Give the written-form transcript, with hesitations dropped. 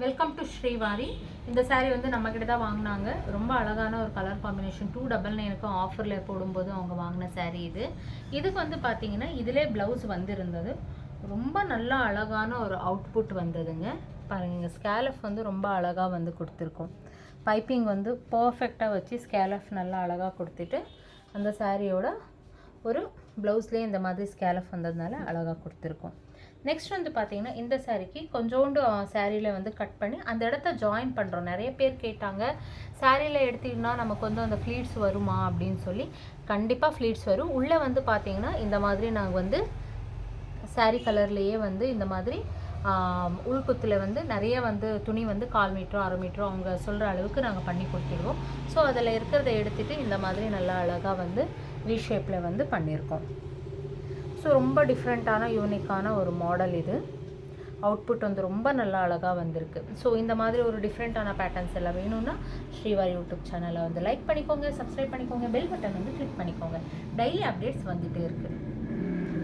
Welcome to Srivari. இந்த சாரீ வந்து நம்மக்கிட்ட தான் வாங்கினாங்க. ரொம்ப அழகான ஒரு கலர் காம்பினேஷன். 299க்கு ஆஃபரில் போடும்போது அவங்க வாங்கின சாரீ இது. இதுக்கு வந்து பார்த்தீங்கன்னா இதிலே ப்ளவுஸ் வந்திருந்தது. ரொம்ப நல்லா அழகான ஒரு அவுட்புட் வந்ததுங்க. பாருங்க, ஸ்கேலஃப் வந்து ரொம்ப அழகாக வந்து கொடுத்துருக்கோம். பைப்பிங் வந்து பர்ஃபெக்டாக வச்சு ஸ்கேலஃப் நல்லா அழகாக கொடுத்துட்டு அந்த சாரியோட ஒரு ப்ளவுஸ்லேயே இந்த மாதிரி ஸ்கேலஃப் வந்ததுனால அழகாக கொடுத்துருக்கோம். நெக்ஸ்ட் வந்து பார்த்தீங்கன்னா இந்த சாரீக்கு கொஞ்சோண்டு சாரியில் வந்து கட் பண்ணி அந்த இடத்த ஜாயின் பண்ணுறோம். நிறைய பேர் கேட்டாங்க, சாரியில் எடுத்திங்கன்னா நமக்கு வந்து அந்த ஃப்ளீட்ஸ் வருமா அப்படின்னு சொல்லி. கண்டிப்பாக ஃப்ளீட்ஸ் வரும். உள்ளே வந்து பார்த்தீங்கன்னா இந்த மாதிரி நாங்கள் வந்து சாரீ கலர்லேயே வந்து இந்த மாதிரி உள்குத்தில் வந்து நிறைய வந்து துணி வந்து 1/4 மீட்டரோ 1/2 மீட்டரோ அவங்க சொல்கிற அளவுக்கு நாங்கள் பண்ணி கொடுத்துடுவோம். ஸோ அதில் இருக்கிறத எடுத்துகிட்டு இந்த மாதிரி நல்லா அழகாக வந்து வி ஷேப்பில் வந்து பண்ணியிருக்கோம். ஸோ ரொம்ப டிஃப்ரெண்ட்டான யூனிக்கான ஒரு மாடல் இது. அவுட்புட் வந்து ரொம்ப நல்லா அழகாக வந்திருக்கு. ஸோ இந்த மாதிரி ஒரு டிஃப்ரெண்ட்டான பேட்டர்ன்ஸ் எல்லாம் வேணும்னா ஸ்ரீவாரி யூடியூப் சேனலை வந்து லைக் பண்ணிக்கோங்க, சப்ஸ்கிரைப் பண்ணிக்கோங்க, பெல் பட்டன் வந்து கிளிக் பண்ணிக்கோங்க. டெய்லி அப்டேட்ஸ் வந்துகிட்டே இருக்குது.